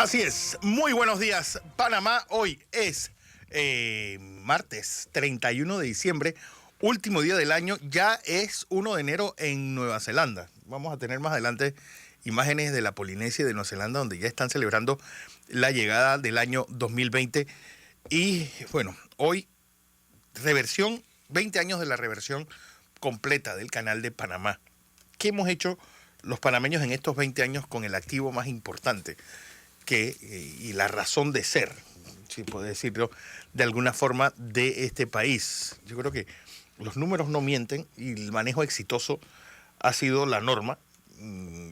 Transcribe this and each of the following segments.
Así es, muy buenos días Panamá, hoy es martes 31 de diciembre, último día del año, ya es 1 de enero en Nueva Zelanda. Vamos a tener más adelante imágenes de la Polinesia y de Nueva Zelanda donde ya están celebrando la llegada del año 2020 y bueno, hoy reversión, 20 años de la reversión completa del Canal de Panamá. ¿Qué hemos hecho los panameños en estos 20 años con el activo más importante y la razón de ser, si puedo decirlo de alguna forma, de este país? Yo creo que los números no mienten y el manejo exitoso ha sido la norma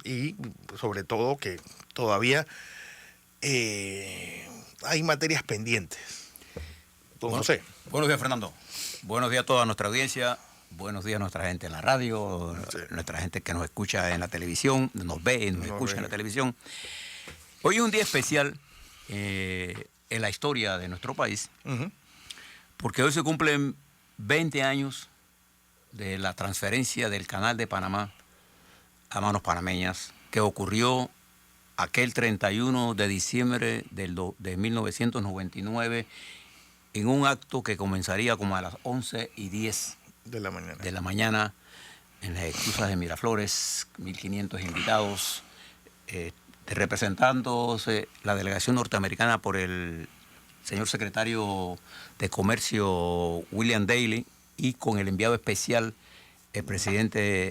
y sobre todo que todavía hay materias pendientes. Entonces, no sé. Buenos días, Fernando. Buenos días a toda nuestra audiencia. Buenos días a nuestra gente en la radio, sí, nuestra gente que nos escucha en la televisión, nos ve y nos escucha en la televisión. Hoy es un día especial en la historia de nuestro país, porque hoy se cumplen 20 años de la transferencia del Canal de Panamá a manos panameñas, que ocurrió aquel 31 de diciembre de 1999, en un acto que comenzaría como a las 11:10 de la mañana en las esclusas de Miraflores, 1.500 invitados, representándose la delegación norteamericana por el señor secretario de Comercio William Daley y con el enviado especial, el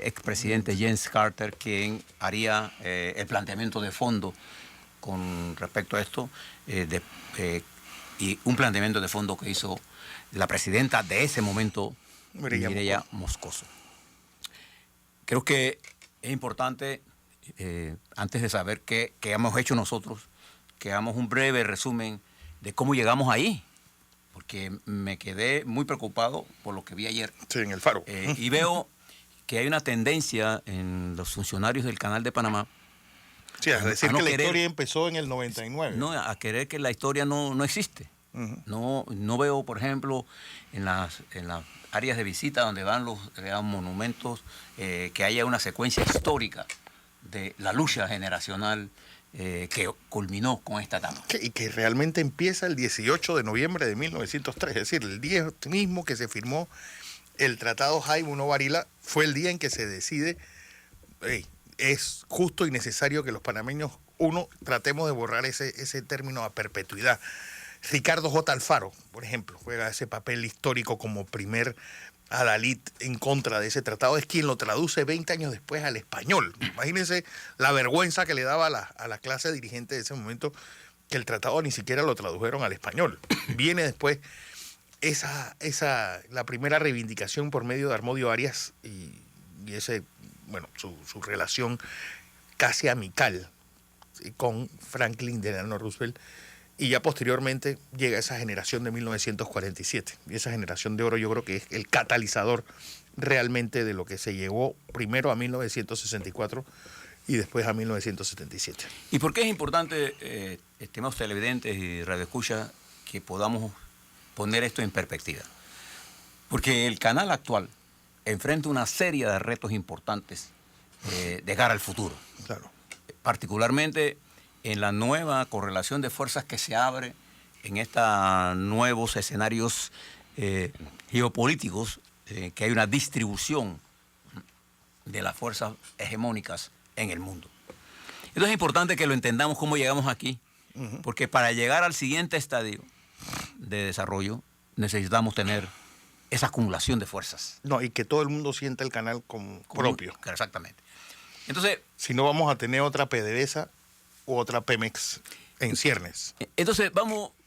expresidente James Carter, quien haría el planteamiento de fondo con respecto a esto, y un planteamiento de fondo que hizo la presidenta de ese momento, Mireya Moscoso. Creo que es importante, antes de saber qué hemos hecho nosotros, que hagamos un breve resumen de cómo llegamos ahí, porque me quedé muy preocupado por lo que vi ayer. Sí, en el Faro. Y veo que hay una tendencia en los funcionarios del Canal de Panamá. Sí, a decir que la historia empezó en el 99. No, a querer que la historia no existe. No veo, por ejemplo, en las áreas de visita donde van los monumentos, que haya una secuencia histórica de la lucha generacional que culminó con esta etapa. Y que realmente empieza el 18 de noviembre de 1903, es decir, el día mismo que se firmó el Tratado Jaime-Varila, fue el día en que se decide, es justo y necesario que los panameños, tratemos de borrar ese término a perpetuidad. Ricardo J. Alfaro, por ejemplo, juega ese papel histórico como primer adalid en contra de ese tratado, es quien lo traduce 20 años después al español. Imagínense la vergüenza que le daba a la clase dirigente de ese momento, que el tratado ni siquiera lo tradujeron al español. Viene después la primera reivindicación por medio de Armodio Arias y su relación casi amical con Franklin Delano Roosevelt. Y ya posteriormente llega esa generación de 1947. Y esa generación de oro yo creo que es el catalizador realmente de lo que se llevó primero a 1964 y después a 1977. ¿Y por qué es importante, estimados televidentes y radioescuchas, que podamos poner esto en perspectiva? Porque el canal actual enfrenta una serie de retos importantes de cara al futuro. Claro. Particularmente en la nueva correlación de fuerzas que se abre en estos nuevos escenarios geopolíticos, que hay una distribución de las fuerzas hegemónicas en el mundo. Entonces es importante que lo entendamos cómo llegamos aquí, porque para llegar al siguiente estadio de desarrollo necesitamos tener esa acumulación de fuerzas. No, y que todo el mundo sienta el canal como propio. Exactamente. Entonces, si no, vamos a tener otra PDVSA u otra Pemex en ciernes. Entonces,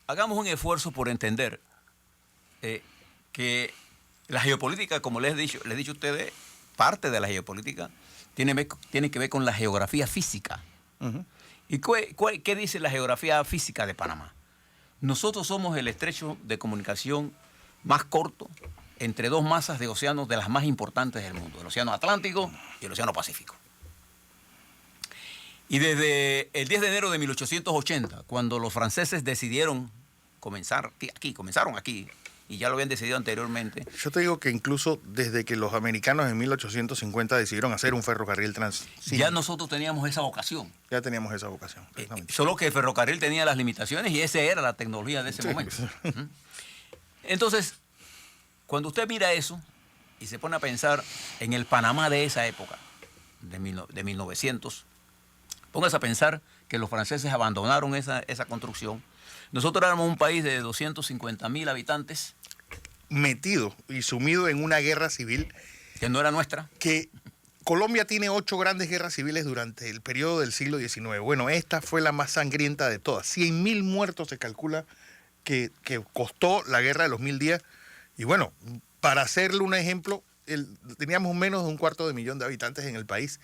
hagamos un esfuerzo por entender que la geopolítica, como les he dicho a ustedes, parte de la geopolítica tiene que ver con la geografía física. ¿Y qué dice la geografía física de Panamá? Nosotros somos el estrecho de comunicación más corto entre dos masas de océanos de las más importantes del mundo, el Océano Atlántico y el Océano Pacífico. Y desde el 10 de enero de 1880, cuando los franceses decidieron comenzaron aquí y ya lo habían decidido anteriormente. Yo te digo que incluso desde que los americanos en 1850 decidieron hacer un ferrocarril ya nosotros teníamos esa vocación. Ya teníamos esa vocación. Solo que el ferrocarril tenía las limitaciones y esa era la tecnología de ese momento. Entonces, cuando usted mira eso y se pone a pensar en el Panamá de esa época, de 1900, póngase a pensar que los franceses abandonaron esa construcción. Nosotros éramos un país de 250.000 habitantes. Metido y sumido en una guerra civil. Que no era nuestra. Que Colombia tiene 8 grandes guerras civiles durante el periodo del siglo XIX. Bueno, esta fue la más sangrienta de todas. 100.000 muertos se calcula que costó la guerra de los 1000 días. Y bueno, para hacerle un ejemplo, teníamos menos de 250.000 de habitantes en el país.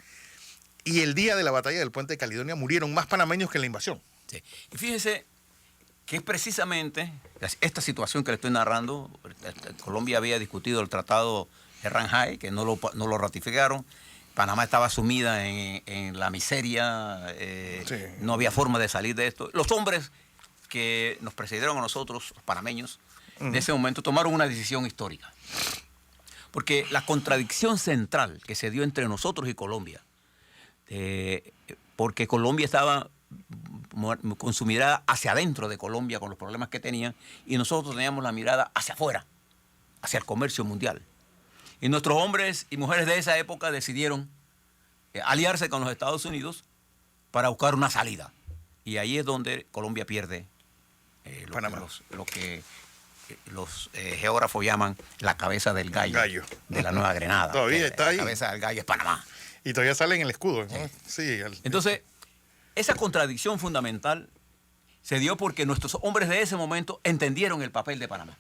Y el día de la batalla del Puente de Caledonia murieron más panameños que en la invasión. Sí. Y fíjese que es precisamente esta situación que le estoy narrando. Colombia había discutido el tratado de Ranjay, que no lo ratificaron. Panamá estaba sumida en la miseria, sí. No había forma de salir de esto. Los hombres que nos precedieron a nosotros, los panameños, en ese momento tomaron una decisión histórica. Porque la contradicción central que se dio entre nosotros y Colombia, porque Colombia estaba con su mirada hacia adentro de Colombia con los problemas que tenían, y nosotros teníamos la mirada hacia afuera, hacia el comercio mundial. Y nuestros hombres y mujeres de esa época decidieron aliarse con los Estados Unidos para buscar una salida. Y ahí es donde Colombia pierde lo que los geógrafos llaman la cabeza del gallo. De la Nueva Grenada. Todavía está ahí. La cabeza del gallo es Panamá. Y todavía sale en el escudo, ¿no? Sí. Entonces, esa contradicción fundamental se dio porque nuestros hombres de ese momento entendieron el papel de Panamá.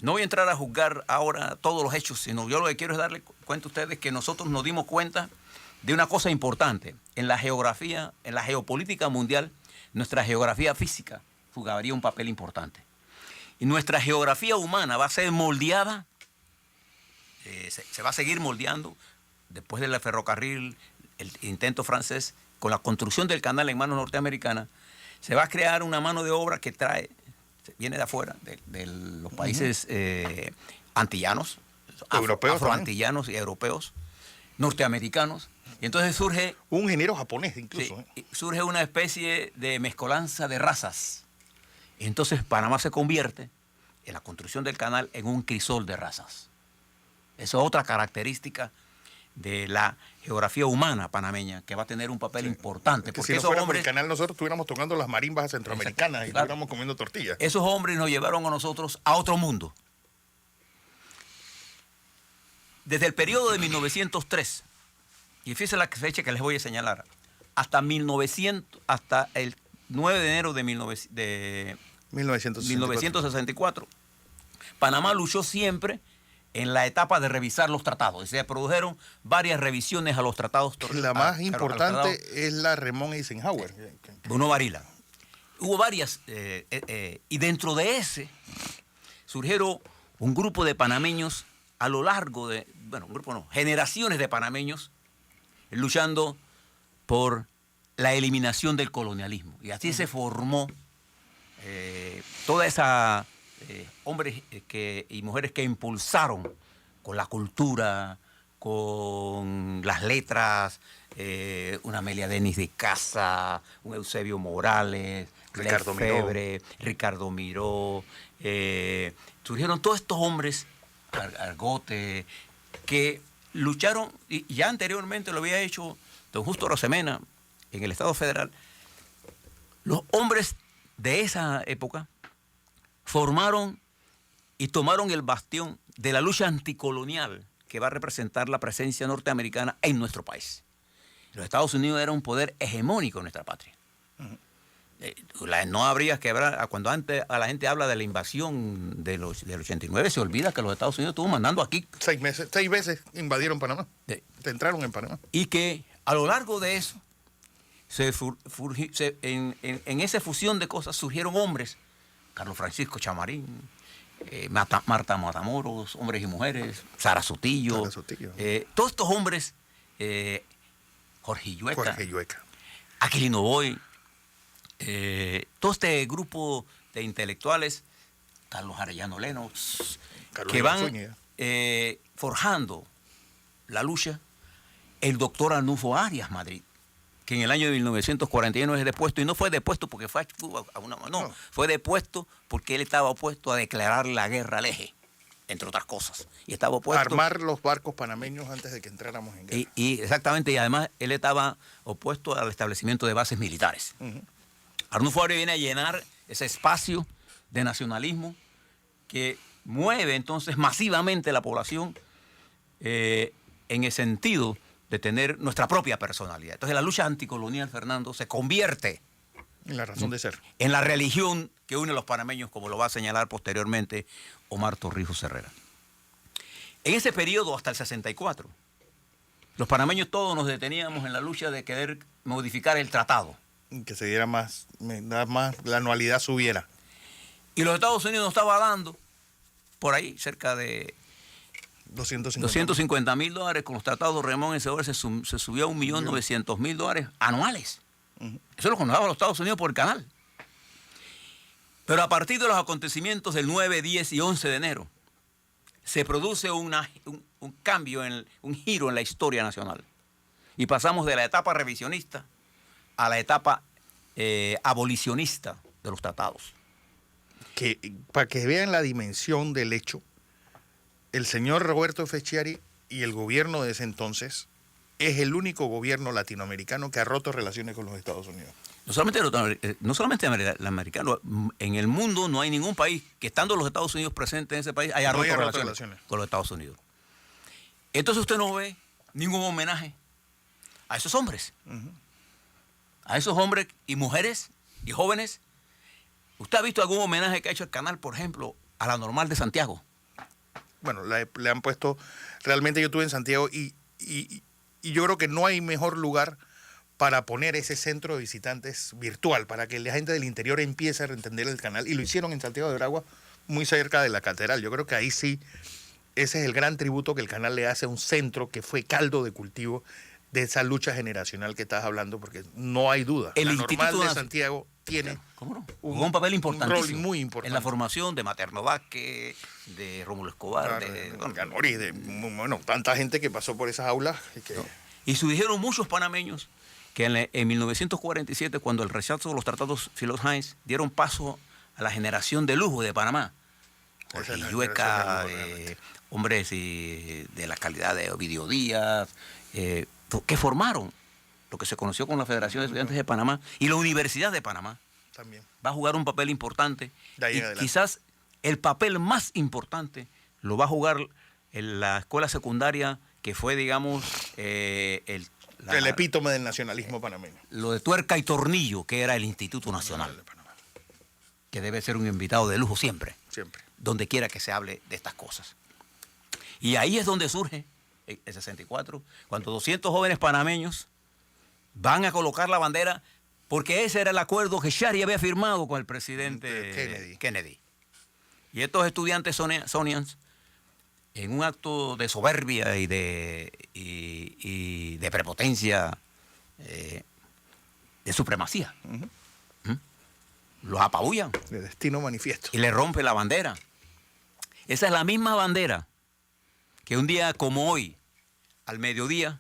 No voy a entrar a juzgar ahora todos los hechos, sino yo lo que quiero es darle cuenta a ustedes que nosotros nos dimos cuenta de una cosa importante. En la geografía, en la geopolítica mundial, nuestra geografía física jugaría un papel importante. Y nuestra geografía humana va a ser moldeada, se va a seguir moldeando después del ferrocarril, el intento francés, con la construcción del canal en manos norteamericanas. Se va a crear una mano de obra que viene de afuera, de los países antillanos, afroantillanos y europeos, norteamericanos. Y entonces surge... Un ingeniero japonés incluso. Sí, surge una especie de mezcolanza de razas. Y entonces Panamá se convierte, en la construcción del canal, en un crisol de razas. Eso es otra característica de la geografía humana panameña, que va a tener un papel importante. Porque si no fuera por el canal, nosotros estuviéramos tocando las marimbas centroamericanas y estuviéramos comiendo tortillas. Esos hombres nos llevaron a nosotros a otro mundo. Desde el periodo de 1903, y fíjense la fecha que les voy a señalar, hasta el 9 de enero de 1964, Panamá luchó siempre en la etapa de revisar los tratados. Se produjeron varias revisiones a los tratados. La más importante es la Ramón Eisenhower. Bruno Varila. Hubo varias, y dentro de ese surgieron un grupo de panameños a lo largo de, generaciones de panameños luchando por la eliminación del colonialismo. Y así se formó toda esa... hombres y mujeres que impulsaron con la cultura, con las letras, una Amelia Denis de Casa, un Eusebio Morales, Ricardo Lefebvre, Ricardo Miró, surgieron todos estos hombres, Argote, que lucharon, y ya anteriormente lo había hecho don Justo Rosemena en el Estado Federal. Los hombres de esa época formaron y tomaron el bastión de la lucha anticolonial que va a representar la presencia norteamericana en nuestro país. Los Estados Unidos era un poder hegemónico en nuestra patria. No habría que hablar, cuando antes a la gente habla de la invasión del 89, se olvida que los Estados Unidos estuvo mandando aquí. 6 veces invadieron Panamá. Entraron en Panamá. Y que a lo largo de eso, en esa fusión de cosas surgieron hombres, Carlos Francisco Chamarín, Marta Matamoros, hombres y mujeres, Sara Sotillo. Todos estos hombres, Jorge Illueca, Aquilino Boy, todo este grupo de intelectuales Carlos Arellano Lennox, Carlos que van Zúñiga. forjando la lucha. El doctor Arnulfo Arias Madrid, que en el año de 1941 es depuesto, y no fue depuesto porque fue a una mano, no, fue depuesto porque él estaba opuesto a declarar la guerra al eje, entre otras cosas. Y estaba opuesto... Armar los barcos panameños antes de que entráramos en guerra. Exactamente, y además él estaba opuesto al establecimiento de bases militares. Arnulfo Arias viene a llenar ese espacio de nacionalismo que mueve entonces masivamente la población en el sentido de tener nuestra propia personalidad. Entonces la lucha anticolonial, Fernando, se convierte En la razón de ser. en la religión que une a los panameños, como lo va a señalar posteriormente Omar Torrijos Herrera. En ese periodo, hasta el 64, los panameños todos nos deteníamos en la lucha de querer modificar el tratado. Que se diera más, la anualidad subiera. Y los Estados Unidos nos estaba dando por ahí cerca de 250.000 dólares. Con los tratados de Remón ese dólar se subió a $1.900.000 anuales. Eso es lo que nos daba los Estados Unidos por el canal. Pero a partir de los acontecimientos del 9, 10 y 11 de enero, se produce un cambio, un giro en la historia nacional. Y pasamos de la etapa revisionista a la etapa abolicionista de los tratados. Para que vean la dimensión del hecho, el señor Roberto Fecciari y el gobierno de ese entonces es el único gobierno latinoamericano que ha roto relaciones con los Estados Unidos. No solamente el americano, en el mundo no hay ningún país que, estando los Estados Unidos presentes en ese país, haya roto relaciones con los Estados Unidos. Entonces usted no ve ningún homenaje a esos hombres. A esos hombres y mujeres y jóvenes. ¿Usted ha visto algún homenaje que ha hecho el canal, por ejemplo, a la Normal de Santiago? Bueno, le han puesto... Realmente yo estuve en Santiago y yo creo que no hay mejor lugar para poner ese centro de visitantes virtual, para que la gente del interior empiece a entender el canal. Y lo hicieron en Santiago de Aragua, muy cerca de la catedral. Yo creo que ahí sí, ese es el gran tributo que el canal le hace a un centro que fue caldo de cultivo de esa lucha generacional que estás hablando, porque no hay duda. El la Normal Instituto de Santiago tiene un papel importantísimo, un rol muy importante en la formación de Materno Vázquez, de Rómulo Escobar, de Ganori, tanta gente que pasó por esas aulas. Y surgieron muchos panameños que en 1947, cuando el rechazo de los tratados Philos-Hines dieron paso a la generación de lujo de Panamá. Jorge Illueca, hombres de la calidad de Ovidio Díaz, que formaron lo que se conoció como la Federación de Estudiantes de Panamá, y la Universidad de Panamá también va a jugar un papel importante, y quizás el papel más importante lo va a jugar en la escuela secundaria, que fue, digamos, el epítome del nacionalismo panameño. Lo de tuerca y tornillo, que era el Instituto Nacional, que debe ser un invitado de lujo siempre, donde quiera que se hable de estas cosas. Y ahí es donde surge, el 64, cuando 200 jóvenes panameños van a colocar la bandera, porque ese era el acuerdo que Shari había firmado con el presidente Kennedy. Y estos estudiantes sonians, en un acto de soberbia y de prepotencia, de supremacía, los apabullan. De destino manifiesto. Y le rompe la bandera. Esa es la misma bandera que un día como hoy, al mediodía,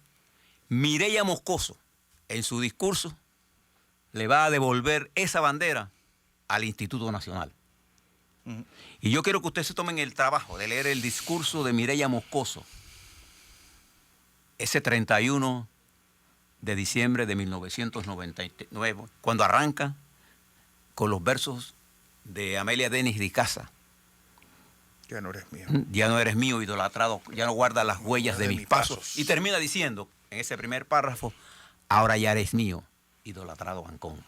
Mireya Moscoso, en su discurso, le va a devolver esa bandera al Instituto Nacional. Y yo quiero que ustedes se tomen el trabajo de leer el discurso de Mireya Moscoso, ese 31 de diciembre de 1999, cuando arranca con los versos de Amelia Denis de Icaza. Ya no eres mío. Ya no eres mío, idolatrado, ya no guarda las huellas de mis pasos. Y termina diciendo, en ese primer párrafo, ahora ya eres mío, idolatrado Ancón.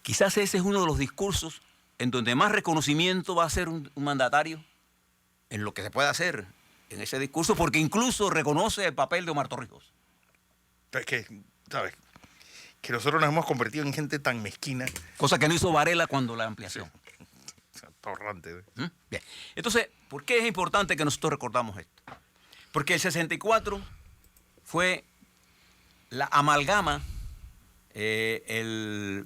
Quizás ese es uno de los discursos en donde más reconocimiento va a hacer un mandatario en lo que se puede hacer en ese discurso, porque incluso reconoce el papel de Omar Torrijos. Es que, ¿sabes? Que nosotros nos hemos convertido en gente tan mezquina. Cosa que no hizo Varela cuando la ampliación. Torrante. Bien. Entonces, ¿por qué es importante que nosotros recordamos esto? Porque el 64 fue la amalgama, el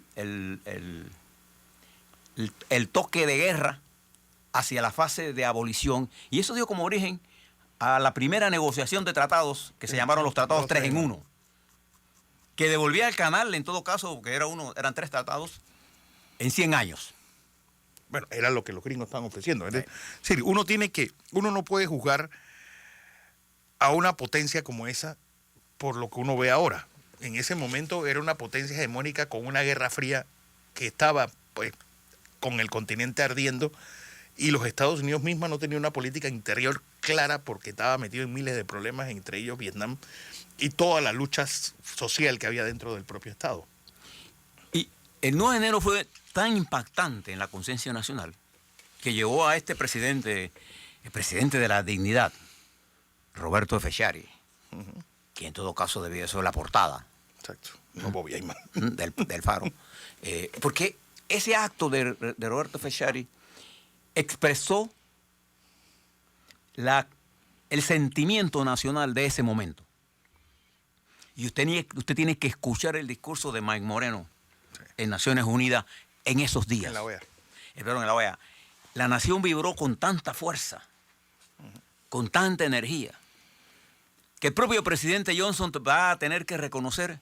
toque de guerra hacia la fase de abolición, y eso dio como origen a la primera negociación de tratados que se llamaron los tratados 3 en 1, que devolvía el canal, en todo caso, porque eran 3 tratados, en 100 años. Bueno, era lo que los gringos estaban ofreciendo. Es decir, uno no puede juzgar a una potencia como esa por lo que uno ve ahora. En ese momento era una potencia hegemónica con una guerra fría que estaba, pues, con el continente ardiendo, y los Estados Unidos misma no tenía una política interior clara porque estaba metido en miles de problemas, entre ellos Vietnam y toda la lucha social que había dentro del propio Estado. Y el 9 de enero fue tan impactante en la conciencia nacional que llevó a este presidente, el presidente de la dignidad, Roberto Fechari, que en todo caso debía ser la portada. Exacto, no Bobby Ayman. Del Faro. Porque ese acto de Roberto Fechari expresó el sentimiento nacional de ese momento. Y usted tiene que escuchar el discurso de Mike Moreno en Naciones Unidas en esos días. En la OEA. Perdón, en la OEA. La nación vibró con tanta fuerza, con tanta energía, que el propio presidente Johnson va a tener que reconocer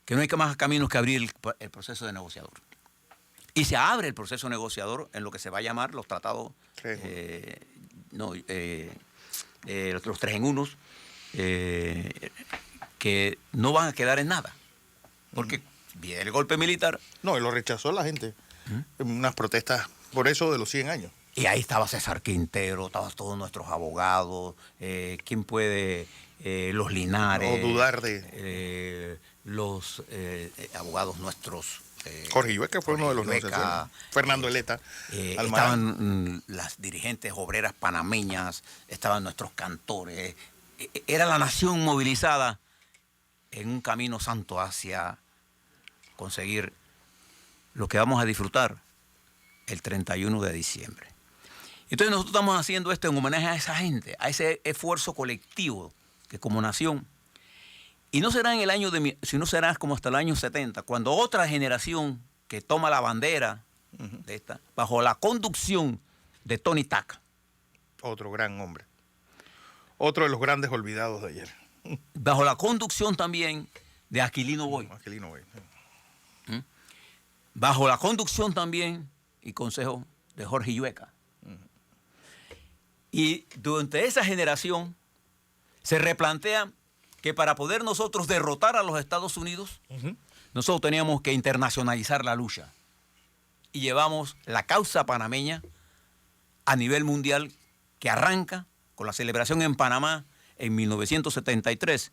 que no hay más caminos que abrir el proceso de negociador. Y se abre el proceso negociador en lo que se va a llamar los tratados, los 3 en 1, que no van a quedar en nada. Porque viene el golpe militar. No, y lo rechazó la gente en unas protestas por eso de los 100 años. Y ahí estaba César Quintero, estaban todos nuestros abogados, ¿quién puede? Los Linares. No dudar de... los abogados nuestros. Jorge Llueca fue uno de los negociadores. Fernando Eleta. Estaban las dirigentes obreras panameñas, estaban nuestros cantores. Era la nación movilizada en un camino santo hacia conseguir lo que vamos a disfrutar el 31 de diciembre. Entonces nosotros estamos haciendo esto en homenaje a esa gente, a ese esfuerzo colectivo que como nación. Y no será en el año sino será como hasta el año 70, cuando otra generación que toma la bandera de esta, bajo la conducción de Tony Tack. Otro gran hombre. Otro de los grandes olvidados de ayer. Bajo la conducción también de Aquilino Boy. Bajo la conducción también y consejo de Jorge Llueca. Y durante esa generación se replantea que para poder nosotros derrotar a los Estados Unidos, nosotros teníamos que internacionalizar la lucha. Y llevamos la causa panameña a nivel mundial, que arranca con la celebración en Panamá en 1973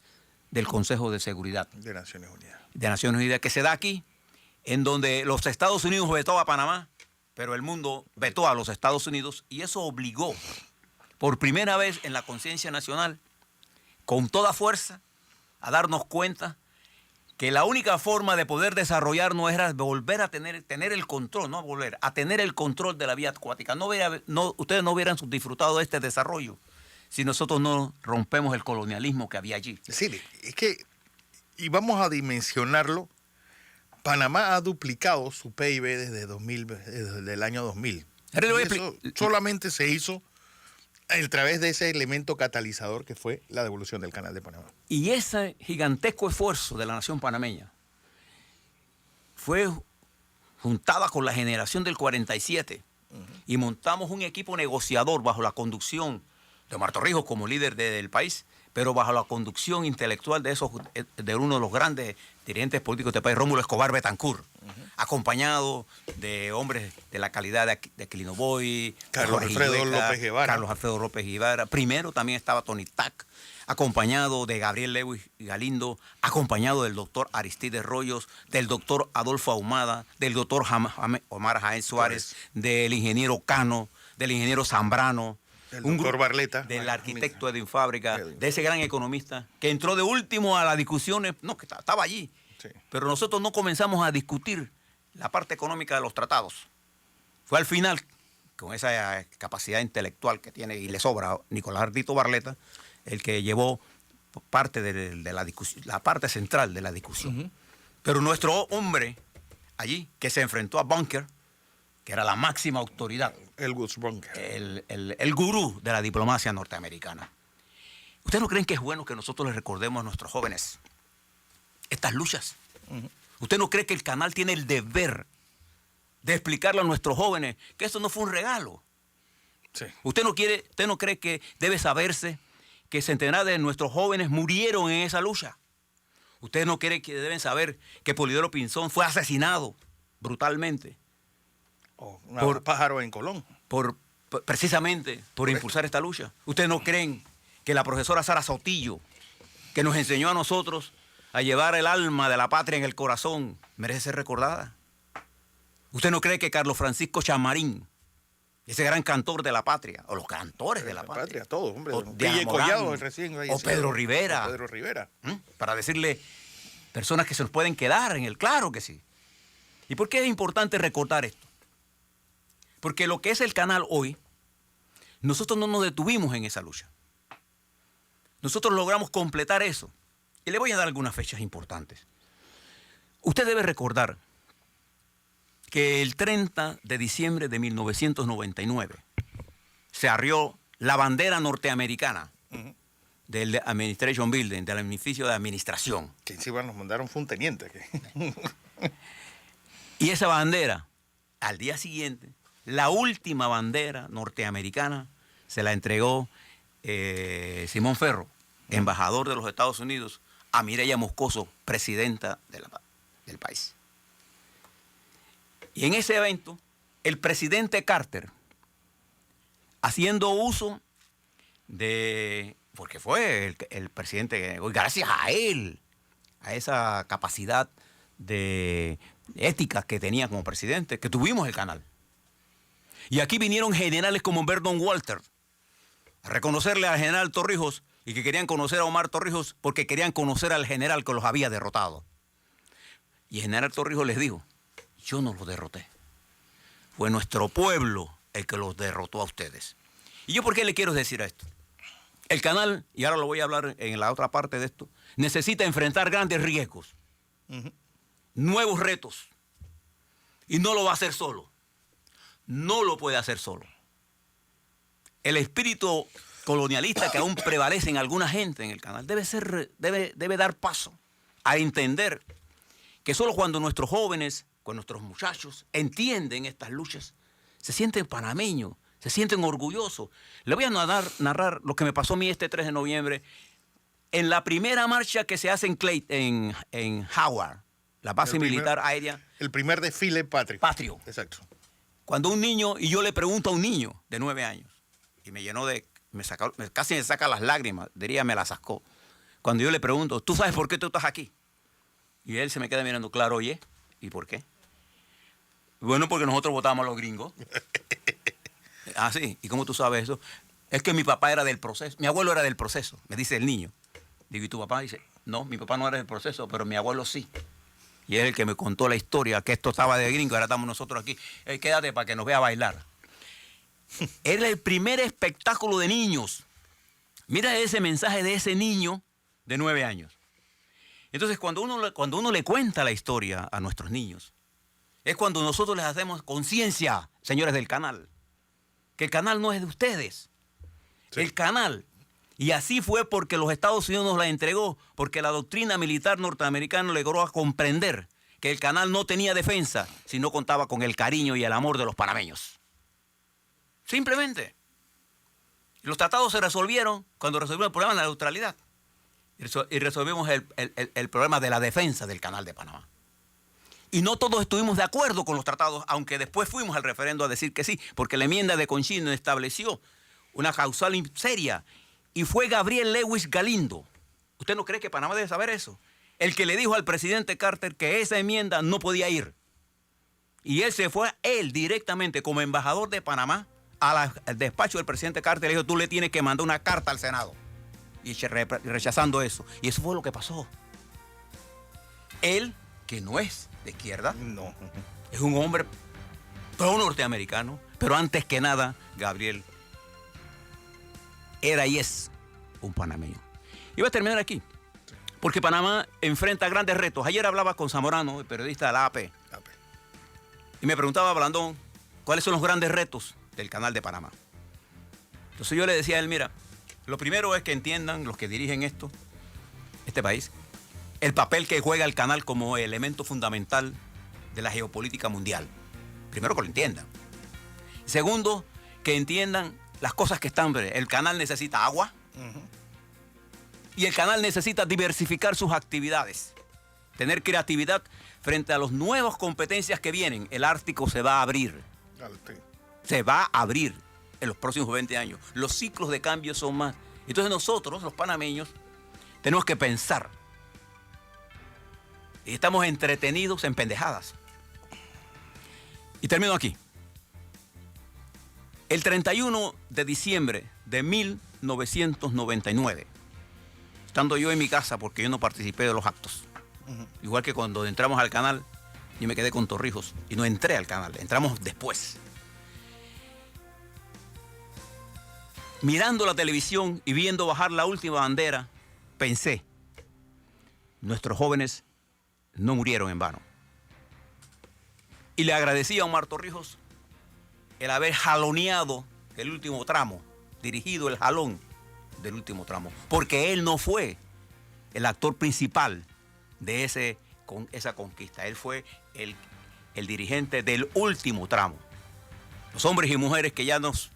del Consejo de Seguridad de Naciones Unidas. De Naciones Unidas, que se da aquí, en donde los Estados Unidos vetó a Panamá, pero el mundo vetó a los Estados Unidos, y eso obligó, por primera vez en la conciencia nacional, con toda fuerza, a darnos cuenta que la única forma de poder desarrollarnos era volver a tener el control, no volver, a tener el control de la vía acuática. Ustedes no hubieran disfrutado de este desarrollo si nosotros no rompemos el colonialismo que había allí. Sí, es que, y vamos a dimensionarlo, Panamá ha duplicado su PIB desde el año 2000. Y eso solamente se hizo a través de ese elemento catalizador que fue la devolución del Canal de Panamá. Y ese gigantesco esfuerzo de la nación panameña fue juntada con la generación del 47 y montamos un equipo negociador bajo la conducción de Omar Torrijos como líder del país, pero bajo la conducción intelectual de uno de los grandes dirigentes políticos de este país, Rómulo Escobar Betancourt, acompañado de hombres de la calidad de Aquilino Boy, Carlos Alfredo López Guevara. Primero también estaba Tony Tack, acompañado de Gabriel Lewis Galindo, acompañado del doctor Aristides Rollos, del doctor Adolfo Ahumada, del doctor Omar Jaén Suárez, del ingeniero Cano, del ingeniero Zambrano, el doctor Barleta, del arquitecto Edwin Fábrica, de ese gran economista que entró de último a las discusiones, no, que estaba allí, sí. Pero nosotros no comenzamos a discutir la parte económica de los tratados. Fue al final, con esa capacidad intelectual que tiene y le sobra Nicolás Ardito Barleta, el que llevó parte de la discusión, la parte central de la discusión. Pero nuestro hombre allí, que se enfrentó a Bunker, que era la máxima autoridad El Gutzbronker. El gurú de la diplomacia norteamericana. ¿Ustedes no creen que es bueno que nosotros les recordemos a nuestros jóvenes estas luchas? ¿Usted no cree que el canal tiene el deber de explicarle a nuestros jóvenes que eso no fue un regalo? Sí. ¿Usted no cree que debe saberse que centenares de nuestros jóvenes murieron en esa lucha? ¿Ustedes no creen que deben saber que Polidoro Pinzón fue asesinado brutalmente? Por pájaro en Colón. Precisamente por impulsar esta lucha. ¿Ustedes no creen que la profesora Sara Sotillo, que nos enseñó a nosotros a llevar el alma de la patria en el corazón, merece ser recordada? ¿Usted no cree que Carlos Francisco Chamarín, ese gran cantor de la patria, o los cantores de la patria, todos, hombre, o Ville Collado, recién o Pedro Rivera, para decirle personas que se nos pueden quedar en el claro que sí? ¿Y por qué es importante recordar esto? Porque lo que es el canal hoy, nosotros no nos detuvimos en esa lucha. Nosotros logramos completar eso. Y le voy a dar algunas fechas importantes. Usted debe recordar que el 30 de diciembre de 1999 se arrió la bandera norteamericana del Administration Building, del edificio de administración. Que encima nos mandaron fue un teniente. Y esa bandera, al día siguiente, la última bandera norteamericana se la entregó Simón Ferro, embajador de los Estados Unidos, a Mireya Moscoso, presidenta del país. Y en ese evento, el presidente Carter, haciendo uso porque fue el presidente, gracias a él, a esa capacidad de ética que tenía como presidente, que tuvimos el canal. Y aquí vinieron generales como Verdon Walter a reconocerle al general Torrijos y que querían conocer a Omar Torrijos porque querían conocer al general que los había derrotado. Y el general Torrijos les dijo: yo no los derroté. Fue nuestro pueblo el que los derrotó a ustedes. ¿Y yo por qué le quiero decir esto? El canal, y ahora lo voy a hablar en la otra parte de esto, necesita enfrentar grandes riesgos, nuevos retos. Y no lo va a hacer solo. No lo puede hacer solo. El espíritu colonialista que aún prevalece en alguna gente en el canal debe dar paso a entender que solo cuando nuestros jóvenes, cuando nuestros muchachos entienden estas luchas, se sienten panameños, se sienten orgullosos. Le voy a narrar lo que me pasó a mí este 3 de noviembre en la primera marcha que se hace en Howard, la base militar aérea. El primer desfile patrio. Exacto. Cuando un niño, y yo le pregunto a un niño de 9 años, y me llenó casi me saca las lágrimas, diría me las sacó. Cuando yo le pregunto: ¿tú sabes por qué tú estás aquí? Y él se me queda mirando, claro, oye, ¿y por qué? Bueno, porque nosotros votábamos a los gringos. Ah, sí, ¿y cómo tú sabes eso? Es que mi papá era del proceso, mi abuelo era del proceso, me dice el niño. Digo, ¿y tu papá? Dice, no, mi papá no era del proceso, pero mi abuelo sí. Y es el que me contó la historia, que esto estaba de gringo, ahora estamos nosotros aquí. Quédate para que nos vea bailar. Era el primer espectáculo de niños. Mira ese mensaje de ese niño de 9 años. Entonces, cuando uno le cuenta la historia a nuestros niños, es cuando nosotros les hacemos conciencia, señores del canal, que el canal no es de ustedes. Sí. El canal. Y así fue porque los Estados Unidos nos la entregó, porque la doctrina militar norteamericana logró a comprender que el canal no tenía defensa si no contaba con el cariño y el amor de los panameños. Simplemente. Los tratados se resolvieron cuando resolvimos el problema de la neutralidad. Y resolvimos el problema de la defensa del canal de Panamá. Y no todos estuvimos de acuerdo con los tratados, aunque después fuimos al referendo a decir que sí, porque la enmienda de Conchino estableció una causal seria. Y fue Gabriel Lewis Galindo. ¿Usted no cree que Panamá debe saber eso? El que le dijo al presidente Carter que esa enmienda no podía ir. Y él se fue, él directamente como embajador de Panamá, al despacho del presidente Carter, le dijo: tú le tienes que mandar una carta al Senado. Y rechazando eso. Y eso fue lo que pasó. Él, que no es de izquierda, no, es un hombre pro norteamericano, pero antes que nada, Gabriel era y es un panameño. Y voy a terminar aquí, porque Panamá enfrenta grandes retos. Ayer hablaba con Zamorano, el periodista de la AP, y me preguntaba, Blandón, ¿cuáles son los grandes retos del Canal de Panamá. Entonces yo le decía a él, mira, lo primero es que entiendan los que dirigen este país, el papel que juega el canal como elemento fundamental de la geopolítica mundial. Primero que lo entiendan. Segundo, que entiendan las cosas que están. El canal necesita agua y el canal necesita diversificar sus actividades, tener creatividad frente a las nuevas competencias que vienen. El Ártico se va a abrir. Se va a abrir en los próximos 20 años. Los ciclos de cambio son más. Entonces nosotros, los panameños, tenemos que pensar. Y estamos entretenidos en pendejadas. Y termino aquí. El 31 de diciembre de 1999, estando yo en mi casa, porque yo no participé de los actos, igual que cuando entramos al canal, yo me quedé con Torrijos y no entré al canal, entramos después. Mirando la televisión y viendo bajar la última bandera, pensé, nuestros jóvenes no murieron en vano. Y le agradecí a Omar Torrijos el haber jaloneado el último tramo, dirigido el jalón del último tramo, porque él no fue el actor principal de esa conquista. Él fue el dirigente del último tramo. Los hombres y mujeres que ya nos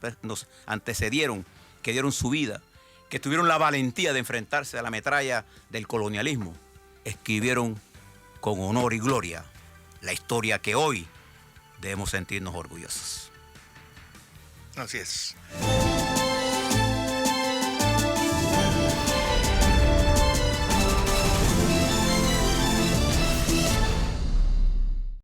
antecedieron, que dieron su vida, que tuvieron la valentía de enfrentarse a la metralla del colonialismo, escribieron con honor y gloria la historia que hoy debemos sentirnos orgullosos. Así es.